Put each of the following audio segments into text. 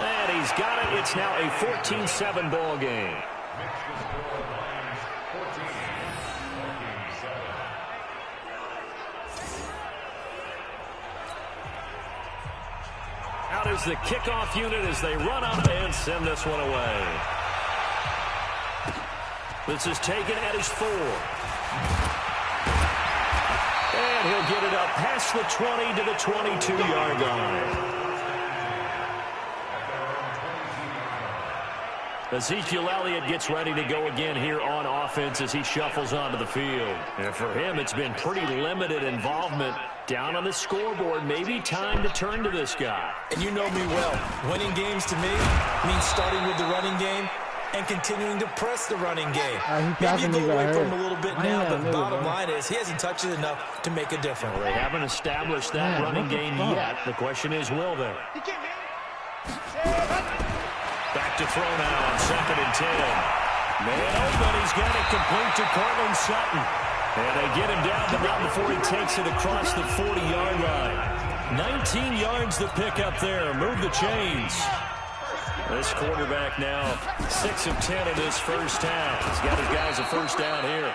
And he's got it. It's now a 14-7 ball game. Out is the kickoff unit as they run up and send this one away. This is taken at his 4. And he'll get it up past the 20 to the 22-yard line. Ezekiel Elliott gets ready to go again here on offense as he shuffles onto the field. And for him, it's been pretty limited involvement down on the scoreboard. Maybe time to turn to this guy. And you know me well. Winning games to me means starting with the running game and continuing to press the running game. Maybe you go away from him a little bit now, but bottom line is he hasn't touched it enough to make a difference. Well, they haven't established that running game yet. The question is, will they? Back to throw now on 2nd and 10. Man open, he's got it complete to Cortland Sutton. And they get him down, but not before he takes it across the 40-yard line. 19 yards to pick up there. Move the chains. This quarterback now 6 of 10 in his first half. He's got his guys a first down here.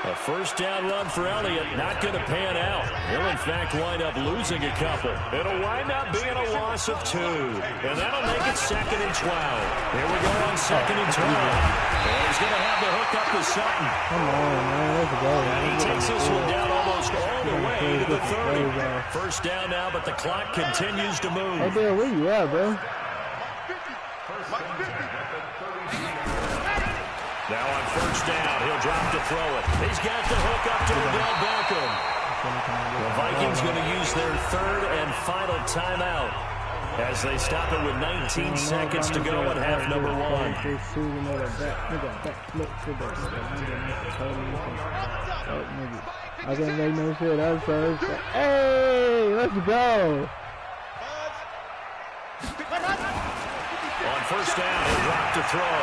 A first down run for Elliott, not going to pan out. He'll, in fact, wind up losing a couple. It'll wind up being a loss of 2. And that'll make it 2nd and 12. Here we go on 2nd and 12. And he's going to have the hook up to Sutton. Come on, man. Let's go. And he takes this one down almost all the way to the 30. First down now, but the clock continues to move. Hey, Bill, where you at, bro? Now on first down, he'll drop to throw it. He's got the hook up to Odell Beckham. The Vikings going to use their 3rd and final timeout as they stop it with 19 seconds to go in half number 1. I didn't make no shit. That's first. Hey, let's go. On first down, he'll drop to throw.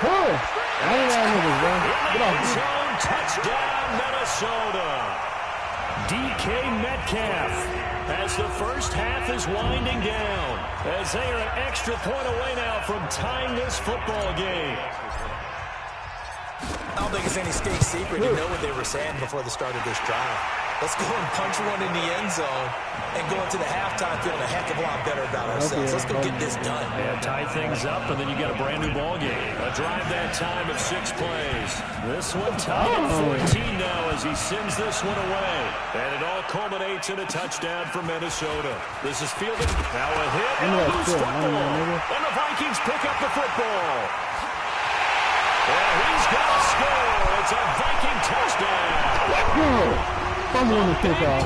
Oh. I ain't got niggas, bro. Get off. Zone touchdown, Minnesota. DK Metcalf as the first half is winding down as they are an extra point away now from tying this football game. I don't think it's any state secret. You know what they were saying before the start of this drive. Let's go and punch one in the end zone and go into the halftime feeling a heck of a lot better about ourselves. Let's go get this done. Yeah, tie things up, and then you got a brand new ball game. A drive that time of 6 plays. This one tied at 14 now as he sends this one away. And it all culminates in a touchdown for Minnesota. This is fielded. Now a hit and a loose football. And the Vikings pick up the football. And he's got to score. It's a Viking touchdown. Fumble on the kickoff.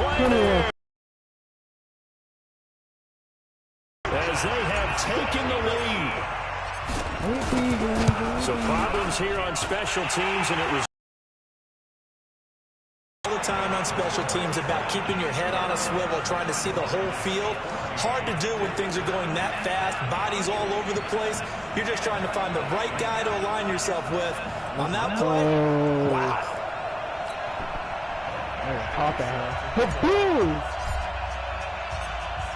As they have taken the lead. So problems here on special teams, and it was all the time on special teams about keeping your head on a swivel, trying to see the whole field. Hard to do when things are going that fast, bodies all over the place. You're just trying to find the right guy to align yourself with. On that play, wow.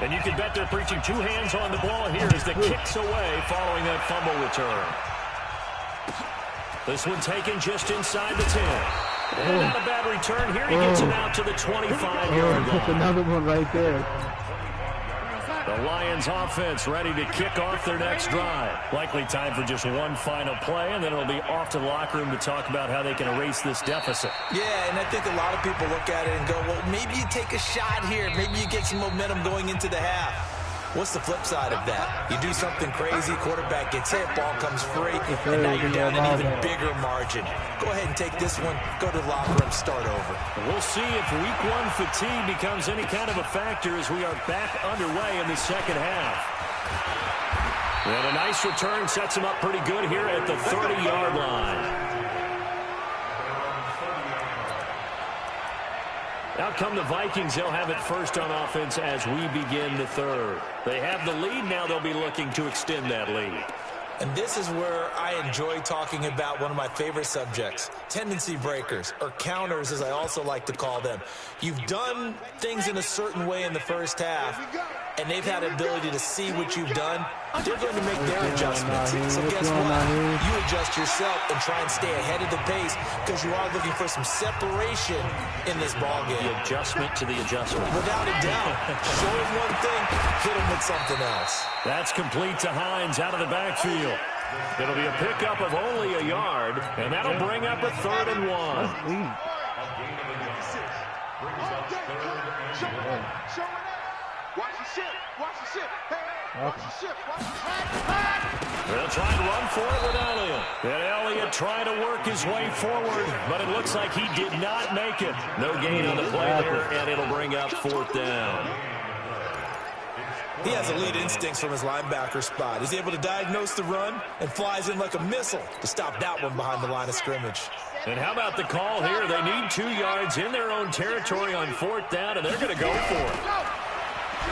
And you can bet they're preaching 2 hands on the ball here as the kicks away following that fumble return. This one taken just inside the 10. And not a bad return here. He gets it out to the 25-yard line. Another one right there. The Lions offense ready to kick off their next drive. Likely time for just one final play, and then it'll be off to the locker room to talk about how they can erase this deficit. Yeah, and I think a lot of people look at it and go, well, maybe you take a shot here. Maybe you get some momentum going into the half. What's the flip side of that? You do something crazy, quarterback gets hit, ball comes free, and now you're down an even bigger margin. Go ahead and take this one, go to the locker room, start over. We'll see if week 1 fatigue becomes any kind of a factor as we are back underway in the second half. And a nice return sets him up pretty good here at the 30-yard line. Out come the Vikings. They'll have it first on offense as we begin the 3rd. They have the lead. Now they'll be looking to extend that lead. And this is where I enjoy talking about one of my favorite subjects, tendency breakers, or counters as I also like to call them. You've done things in a certain way in the first half, and they've had the ability to see what you've done. They're going to make their adjustments. So guess what? You adjust yourself and try and stay ahead of the pace because you are looking for some separation in this ballgame. The adjustment to the adjustment. Without a doubt. Show him one thing, hit him with something else. That's complete to Hines out of the backfield. It'll be a pickup of only a yard, and that'll bring up a 3rd and 1. They'll try and run for it with Elliott. And Elliott trying to work his way forward, but it looks like he did not make it. No gain on the play there, and it'll bring up 4th down. He has elite instincts from his linebacker spot. He's able to diagnose the run and flies in like a missile to stop that one behind the line of scrimmage. And how about the call here? They need 2 yards in their own territory on 4th down, and they're going to go for it.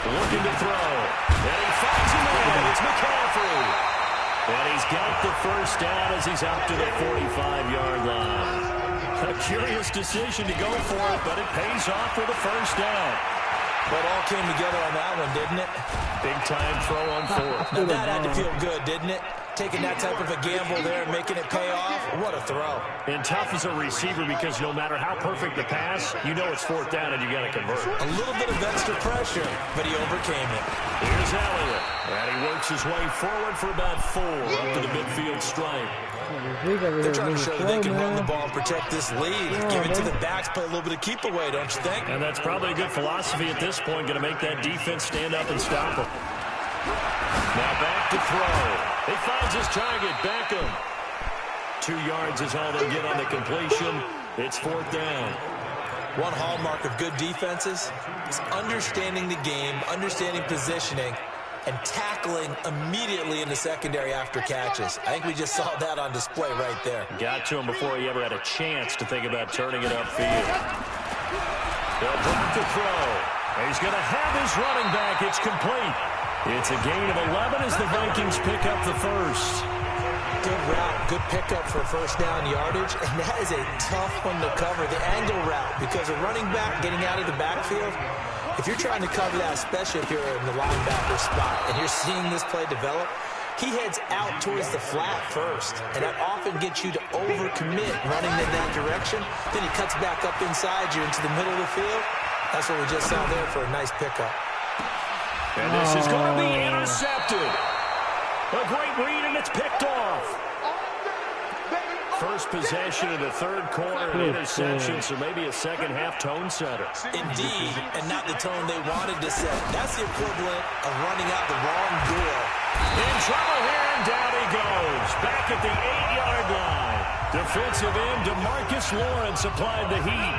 Looking to throw. And he finds him in. It's McCaffrey. And he's got the 1st down as he's up to the 45-yard line. A curious decision to go for it, but it pays off for the 1st down. But all came together on that one, didn't it? Big-time throw on 4th. Now that had to feel good, didn't it? Taking that type of a gamble there and making it pay off. What a throw. And tough as a receiver because no matter how perfect the pass, you know it's 4th down and you got to convert. A little bit of extra pressure, but he overcame it. Here's Elliott. And he works his way forward for about 4 up to the midfield stripe. They're trying to show you they can run the ball and protect this lead. Give it to the backs, play a little bit of keep away, don't you think? And that's probably a good philosophy at this point, going to make that defense stand up and stop them. Now back to throw. He finds his target, Beckham. 2 yards is all they'll get on the completion. It's 4th down. One hallmark of good defenses is understanding the game, understanding positioning, and tackling immediately in the secondary after catches. I think we just saw that on display right there. Got to him before he ever had a chance to think about turning it upfield. They'll drop the throw. He's going to have his running back. It's complete. It's a gain of 11 as the Vikings pick up the 1st. Good route, good pickup for 1st down yardage, and that is a tough one to cover, the angle route, because a running back getting out of the backfield, if you're trying to cover that, especially if you're in the linebacker spot and you're seeing this play develop, he heads out towards the flat first, and that often gets you to overcommit running in that direction. Then he cuts back up inside you into the middle of the field. That's what we just saw there for a nice pickup. And this is going to be intercepted. A great read, and it's picked off. First possession of the 3rd quarter, an interception, so maybe a second-half tone setter. Indeed, and not the tone they wanted to set. That's the equivalent of running out the wrong door. In trouble here, and down he goes. Back at the 8-yard line. Defensive end DeMarcus Lawrence applied the heat.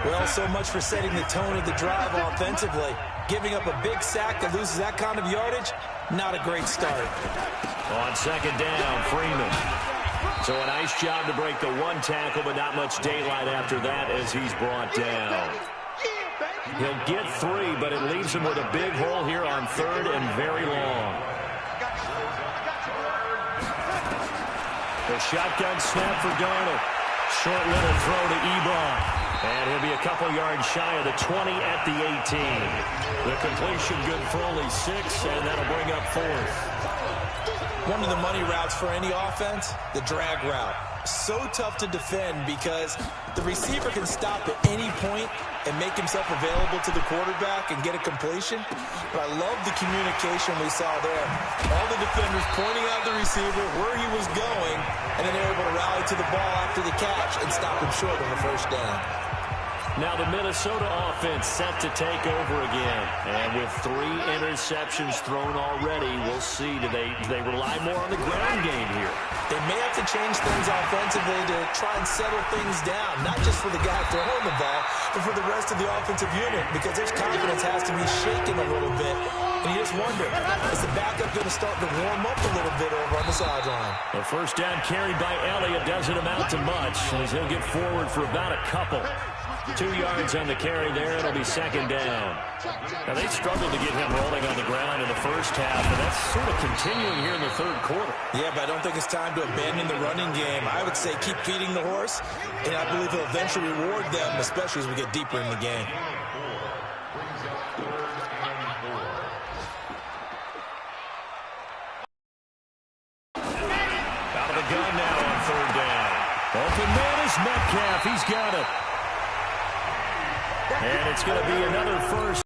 Well, so much for setting the tone of the drive offensively. Giving up a big sack that loses that kind of yardage, not a great start. On 2nd down, Freeman. So a nice job to break the 1 tackle, but not much daylight after that as he's brought down. He'll get 3, but it leaves him with a big hole here on 3rd and very long. The shotgun snap for Darnold. Short little throw to Ebron. And he'll be a couple yards shy of the 20 at the 18. The completion good for only 6, and that'll bring up 4th. One of the money routes for any offense, the drag route. So tough to defend because the receiver can stop at any point and make himself available to the quarterback and get a completion. But I love the communication we saw there. All the defenders pointing out the receiver, where he was going, and then they were able to rally to the ball after the catch and stop him short on the 1st down. Now the Minnesota offense set to take over again. And with 3 interceptions thrown already, we'll see. Do they rely more on the ground game here? They may have to change things offensively to try and settle things down, not just for the guy throwing the ball, but for the rest of the offensive unit, because their confidence has to be shaken a little bit. And you just wonder, is the backup going to start to warm up a little bit over on the sideline? The 1st down carried by Elliott doesn't amount to much, as he'll get forward for about a couple. 2 yards on the carry there. It'll be second down. Now, they struggled to get him rolling on the ground in the first half, and that's sort of continuing here in the third quarter. Yeah, but I don't think it's time to abandon the running game. I would say keep feeding the horse, and I believe he'll eventually reward them, especially as we get deeper in the game. Out of the gun now on third down. Open man is Metcalf. He's got it. And it's going to be another first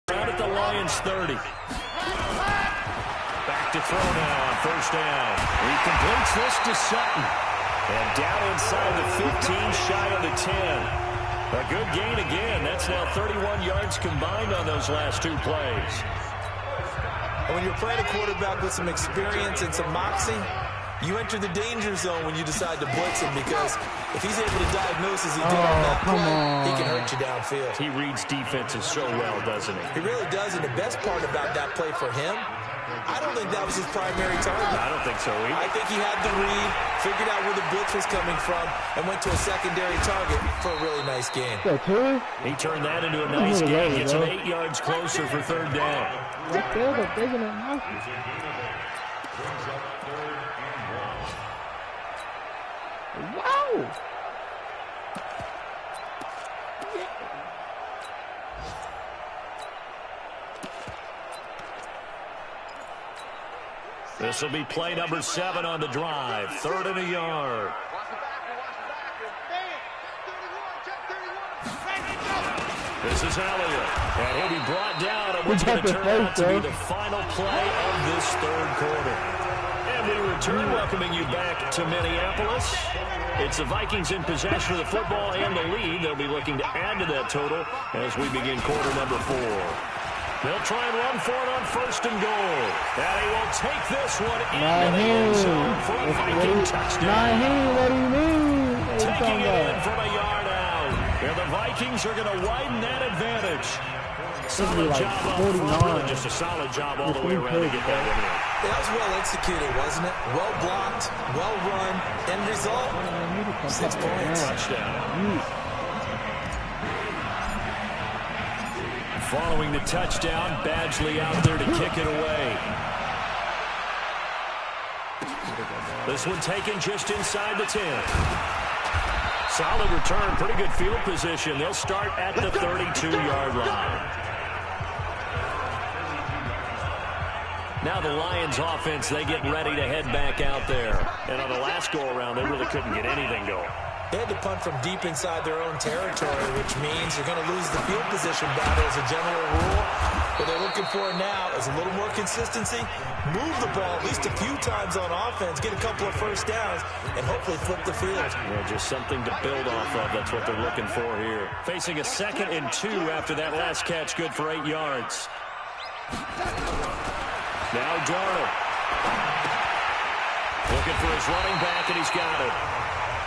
down at the Lions 30. Back to throw now on first down. He completes this to Sutton. And down inside the 15, shy of the 10. A good gain again. That's now 31 yards combined on those last 2 plays. And when you're playing a quarterback with some experience and some moxie, you enter the danger zone when you decide to blitz him, because if he's able to diagnose as he did on that play, he can hurt you downfield. He reads defenses so well, doesn't he? He really does, and the best part about that play for him, I don't think that was his primary target. I don't think so either. I think he had the read, figured out where the blitz was coming from, and went to a secondary target for a really nice game. He turned that into a nice game. Gets him 8 yards closer for third down. Wow! This will be play number 7 on the drive. 3rd and a yard. This is Elliott. And he'll be brought down on what's going to turn out to be the final play of this third quarter. And we return, welcoming you back to Minneapolis. It's the Vikings in possession of the football and the lead. They'll be looking to add to that total as we begin quarter number 4. They'll try and run for it on 1st and goal. And he will take this one into the end zone for a Viking touchdown. What do you mean? Taking it in from a yard out. And the Vikings are going to widen that advantage. Solid like job up front, really just a solid job all the way around to get that one in. That was well executed, wasn't it? Well blocked, well run, end result, 6 points. Touchdown. Following the touchdown, Badgley out there to kick it away. This one taken just inside the 10. Solid return, pretty good field position. They'll start at the 32-yard line. Now the Lions offense, they get ready to head back out there. And on the last go-around, they really couldn't get anything going. They had to punt from deep inside their own territory, which means you're going to lose the field position battle as a general rule. What they're looking for now is a little more consistency, move the ball at least a few times on offense, get a couple of first downs, and hopefully flip the field. Yeah, just something to build off of. That's what they're looking for here. Facing a 2nd and 2 after that last catch, good for 8 yards. Now Darnold. Looking for his running back, and he's got it.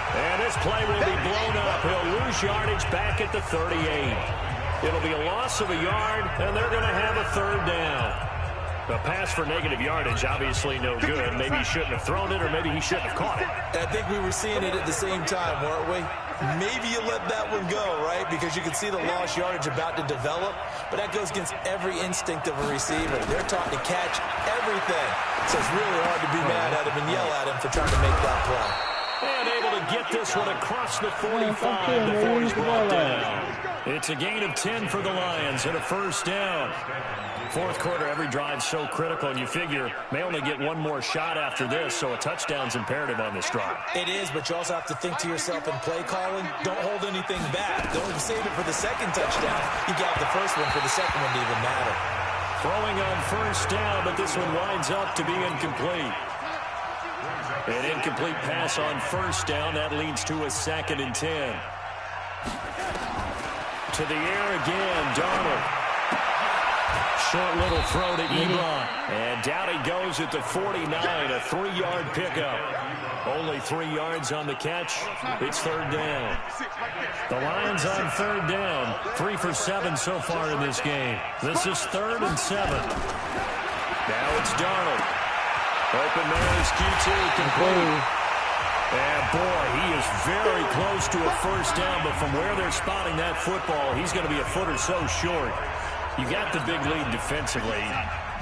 And this play will be blown up. He'll lose yardage back at the 38. It'll be a loss of a yard, and they're going to have a 3rd down. The pass for negative yardage, obviously no good. Maybe he shouldn't have thrown it, or maybe he shouldn't have caught it. I think we were seeing it at the same time, weren't we? Maybe you let that one go, right? Because you can see the lost yardage about to develop. But that goes against every instinct of a receiver. They're taught to catch everything. So it's really hard to be mad at him and yell at him for trying to make that play. And able to get this one across the 45 before he's brought down. It's a gain of 10 for the Lions and a 1st down. 4th quarter, every drive so critical, and you figure may only get one more shot after this, so a touchdown's imperative on this drive. It is, but you also have to think to yourself in play calling, don't hold anything back. Don't save it for the 2nd touchdown. You got the 1st one for the 2nd one to even matter. Throwing on 1st down, but this one winds up to be incomplete. An incomplete pass on 1st down. That leads to a 2nd and 10. To the air again, Darnold. Short little throw to Ebron. And down he goes at the 49, a 3-yard pickup. Only 3 yards on the catch. It's 3rd down. The Lions on 3rd down. 3 for 7 so far in this game. This is 3rd and 7. Now it's Darnold. Open man is Q2 complete. And boy, he is very close to a first down, but from where they're spotting that football, he's going to be a foot or so short. You got the big lead defensively.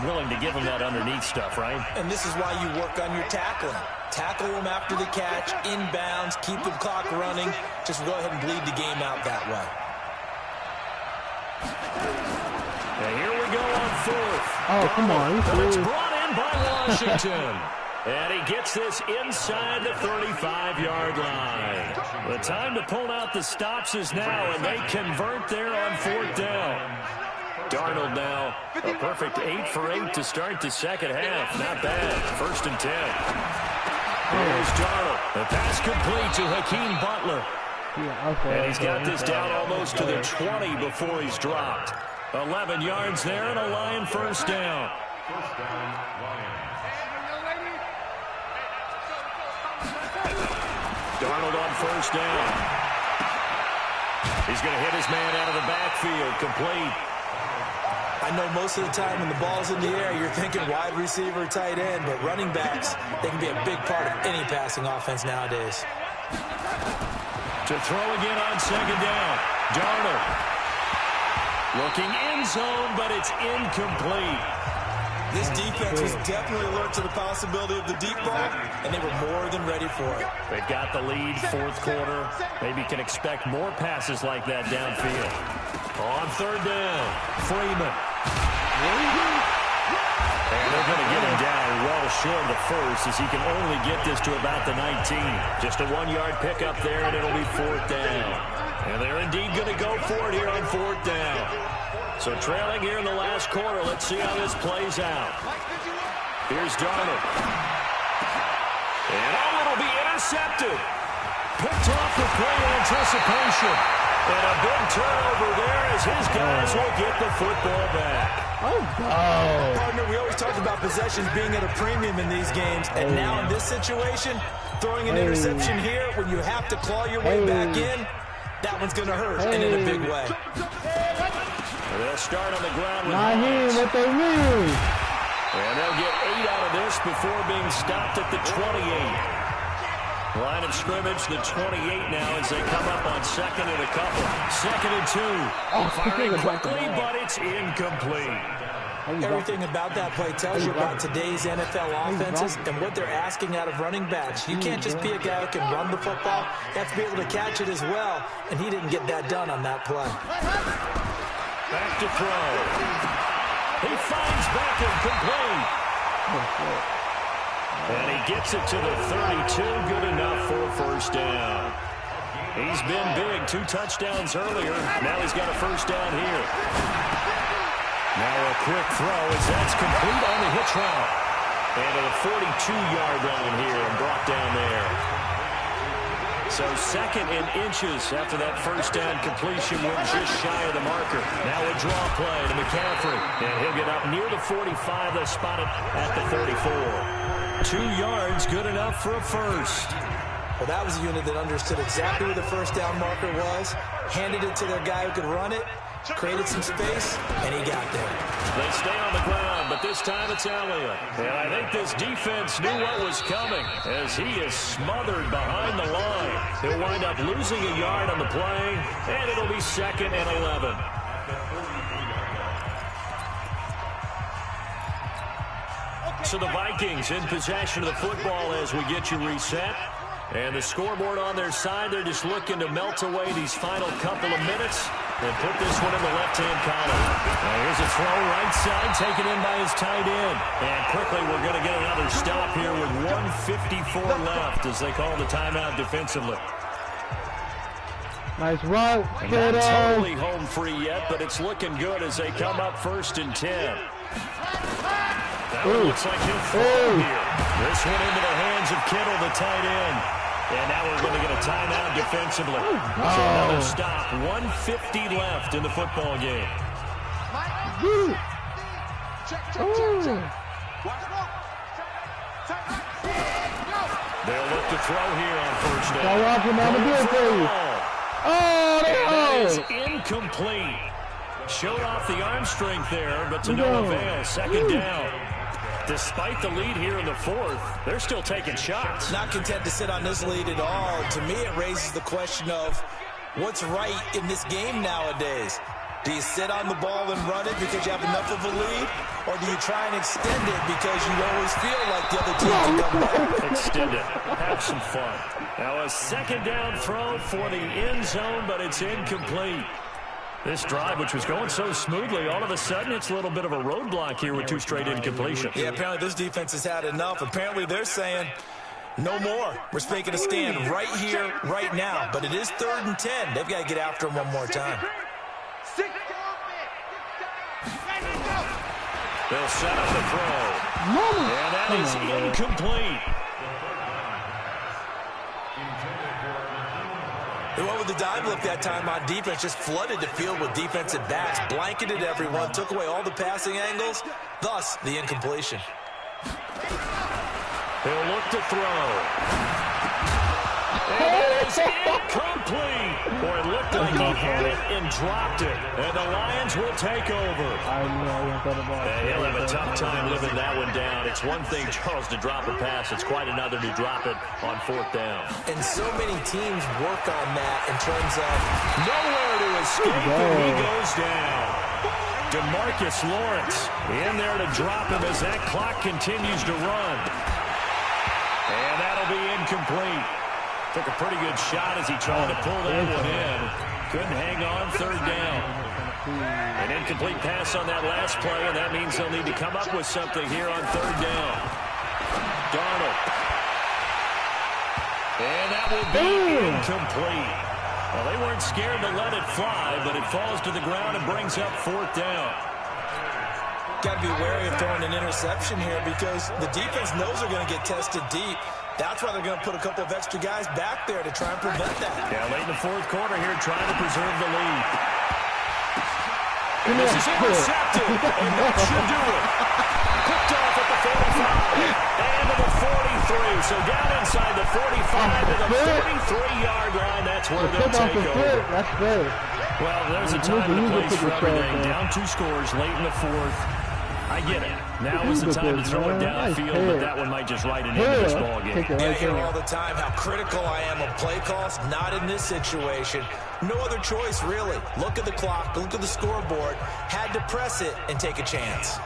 Willing to give him that underneath stuff, right? And this is why you work on your tackling. Tackle him after the catch, inbounds, keep the clock running. Just go ahead and bleed the game out that way. And here we go on fourth. Oh, come on. And it's brought in by Washington. And he gets this inside the 35-yard line. The time to pull out the stops is now, and they convert there on fourth down. Darnold now, a perfect 8 for 8 to start the second half. Not bad. 1st and 10. Here's Darnold. The pass complete to Hakeem Butler. Yeah, okay, and he's got this down almost to the 20 before he's dropped. 11 yards there and a Lion first down. Darnold on first down. He's going to hit his man out of the backfield. Complete. I know most of the time when the ball's in the air, you're thinking wide receiver, tight end, but running backs, they can be a big part of any passing offense nowadays. To throw again on second down. Darnold. Looking end zone, but it's incomplete. This defense was definitely alert to the possibility of the deep ball, and they were more than ready for it. They've got the lead, fourth quarter. Maybe can expect more passes like that downfield. On third down, Freeman. And they're going to get him down well short of the first as he can only get this to about the 19. Just a 1-yard pickup there, and it'll be fourth down. And they're indeed going to go for it here on fourth down. So trailing here in the last quarter. Let's see how this plays out. Here's Darnold. And it'll be intercepted. Picked off with great anticipation. And a big turnover there as his guys will get the football back. Oh, Partner, we always talked about possessions being at a premium in these games. And now in this situation, throwing an interception here when you have to claw your way back in, that one's going to hurt, and in a big way. They'll start on the ground with Naheem, what they mean? And they'll get 8 out of this before being stopped at the 28. Line of scrimmage, the 28 now as they come up on second and a couple. 2nd and 2. Firing quickly, but it's incomplete. Everything about that play tells you about today's NFL offenses and what they're asking out of running backs. You can't just be a guy who can run the football. You have to be able to catch it as well, and he didn't get that done on that play. Back to throw. He finds Beckham complete. And he gets it to the 32. Good enough for a first down. He's been big. 2 touchdowns earlier. Now he's got a first down here. Now a quick throw as that's complete on the hitch route. And to the 42-yard line here and brought down there. So 2nd and inches after that first down completion went just shy of the marker. Now a draw play to McCaffrey. And he'll get up near the 45. They spot it at the 34. 2 yards, good enough for a first. Well, that was a unit that understood exactly where the first down marker was, handed it to their guy who could run it, created some space, and he got there. They stay on the ground, but this time it's Elliott. And I think this defense knew what was coming as he is smothered behind the line. He'll wind up losing a yard on the play, and it'll be 2nd and 11. So the Vikings in possession of the football as we get you reset. And the scoreboard on their side, they're just looking to melt away these final couple of minutes and put this one in the left-hand column. Now here's a throw right side, taken in by his tight end. And quickly we're going to get another stop here with 1:54 left as they call the timeout defensively. Nice run, Not totally home free yet, but it's looking good as they come up 1st and 10. That one looks like he'll fall here. This one into the hands of Kittle, the tight end. And now we're going to get a timeout defensively. So another stop. 1:50 left in the football game. They'll look to throw here on first down. That is incomplete. Showed off the arm strength there, but to no avail. 2nd down. Despite the lead here in the fourth, they're still taking shots. Not content to sit on this lead at all. To me, it raises the question of what's right in this game nowadays. Do you sit on the ball and run it because you have enough of a lead? Or do you try and extend it because you always feel like the other team can come back? Extend it. Have some fun. Now a second down throw for the end zone, but it's incomplete. This drive, which was going so smoothly, all of a sudden it's a little bit of a roadblock here with 2 straight incompletions. Yeah, apparently this defense has had enough. Apparently they're saying, no more. We're making a stand right here, right now. But it is 3rd and 10. They've got to get after him one more time. They'll set up the throw. And that is incomplete. They went with the dive look that time on defense, just flooded the field with defensive backs, blanketed everyone, took away all the passing angles, thus the incompletion. He'll look to throw. And it is incomplete. Boy, it looked like he had it and dropped it. And the Lions will take over. He'll have a tough time living that one down. It's one thing, Charles, to drop a pass. It's quite another to drop it on 4th down. And so many teams work on that in terms of nowhere to escape, and he goes down. DeMarcus Lawrence in there to drop him as that clock continues to run. And that'll be incomplete. Took a pretty good shot as he tried to pull that one in. Couldn't hang on 3rd down. An incomplete pass on that last play, and that means they'll need to come up with something here on 3rd down. Darnold. And that will be incomplete. Well, they weren't scared to let it fly, but it falls to the ground and brings up 4th down. Got to be wary of throwing an interception here because the defense knows they're going to get tested deep. That's why they're going to put a couple of extra guys back there to try and prevent that. Yeah, late in the 4th quarter here, trying to preserve the lead. And this is intercepted, and that should do it. Picked off at the 45, and to the 43. So down inside the 45 to the 43-yard line. That's where they'll take over. That's fair. Well, there's a time and a place for everything. Down 2 scores late in the 4th. I get it. Now is the time to throw it downfield, but that one might just write it into this ball game. I hear all the time how critical I am of play calls. Not in this situation. No other choice, really. Look at the clock. Look at the scoreboard. Had to press it and take a chance.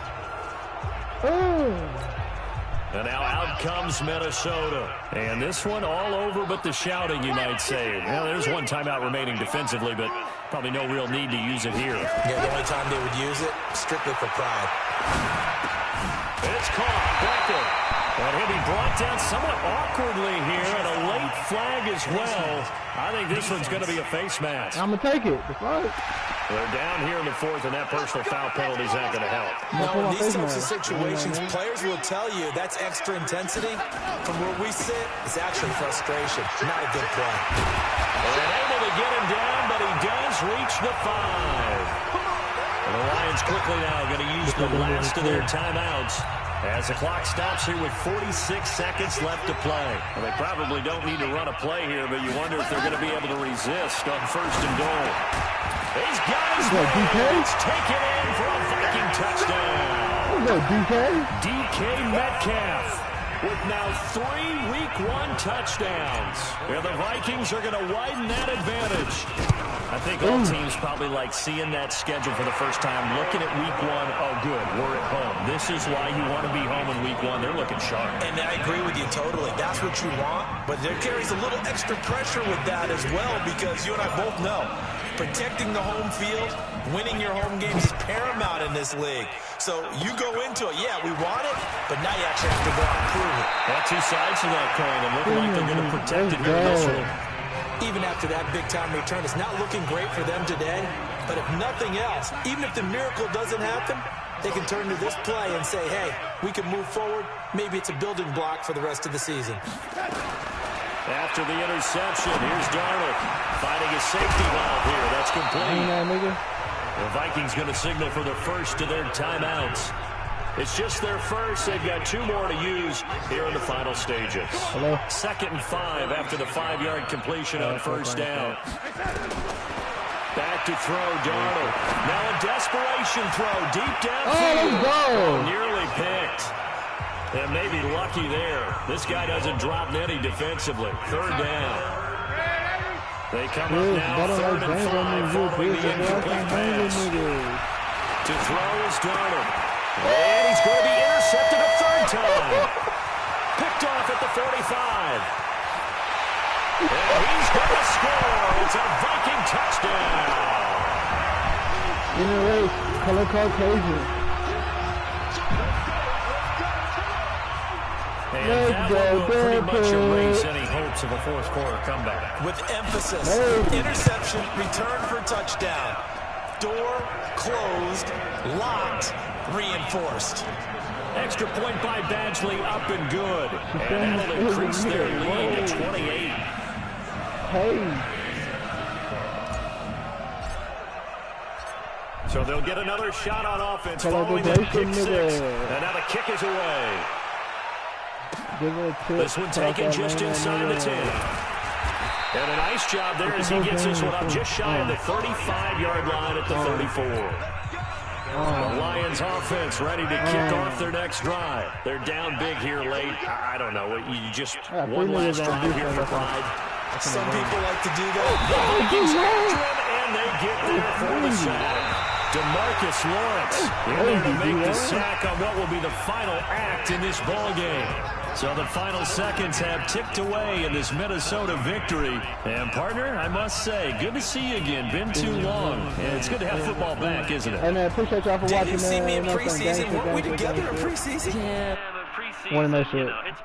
And now out comes Minnesota. And this one all over but the shouting, you might say. Well, there's one timeout remaining defensively, but probably no real need to use it here. Yeah, the only time they would use it, strictly for pride. It's caught. Becker. And he'll be brought down somewhat awkwardly here, and a late flag as well. I think this one's going to be a face mask. I'm going to take it. They're down here in the 4th, and that personal foul penalty is not going to help. No, in these types of situations, players will tell you that's extra intensity. From where we sit, it's actually frustration. Not a good play. They're able to get him down, but he does reach the 5. And the Lions quickly now going to use the last of their timeouts as the clock stops here with 46 seconds left to play. Well, they probably don't need to run a play here, but you wonder if they're going to be able to resist on 1st and goal. He's got his man. It's taken in for a Viking touchdown. DK Metcalf with now 3 Week 1 touchdowns. Yeah, the Vikings are going to widen that advantage. I think all teams probably like seeing that schedule for the first time, looking at Week 1, oh, good, we're at home. This is why you want to be home in Week 1. They're looking sharp. And I agree with you totally. That's what you want, but there carries a little extra pressure with that as well because you and I both know protecting the home field, winning your home games is paramount in this league. So you go into it, yeah, we want it, but now you actually have to go out and prove it. Well, 2 sides to that coin, and looking like they're going to protect it here in this one. Even after that big-time return, it's not looking great for them today. But if nothing else, even if the miracle doesn't happen, they can turn to this play and say, hey, we can move forward. Maybe it's a building block for the rest of the season. After the interception, here's Darnold finding a safety valve here. That's complete. The Vikings going to signal for the first of their timeouts. It's just their first. They've got 2 more to use here in the final stages. 2nd and 5 after the 5-yard completion on 1st down. Back to throw, Darnold. Now a desperation throw deep downfield. Let's go. Nearly picked. And maybe lucky there. This guy doesn't drop any defensively. Third down. They come up now, 3rd and 5, following the incomplete pass. To throw is Darnold. And he's going to be intercepted a 3rd time. Picked off at the 45. And he's going to score. It's a Viking touchdown. In a race, color Caucasian. And that one will pretty much erase any hopes of a 4th quarter comeback. With emphasis, interception, return for touchdown. Door closed, locked, reinforced. Extra point by Badgley, up and good. And that'll increase their lead to 28. Hey. So they'll get another shot on offense following that pick 6. And now the kick is away. This one taken just inside the 10. And a nice job there as he gets this one up just shy of the 35-yard line at the 34. The Lions offense ready to kick off their next drive. They're down big here late. I don't know. You just one last drive here for pride. Some people like to do that. The Vikings after him, and they get there for the sack. DeMarcus Lawrence in there to make the sack on what will be the final act in this ball game. So the final seconds have ticked away in this Minnesota victory. And, partner, I must say, good to see you again. Been too long. And it's good to have football back, isn't it? And I appreciate y'all for watching. Did you see me in preseason? Weren't we together in preseason? Yeah, but preseason, Wanna know shit. it's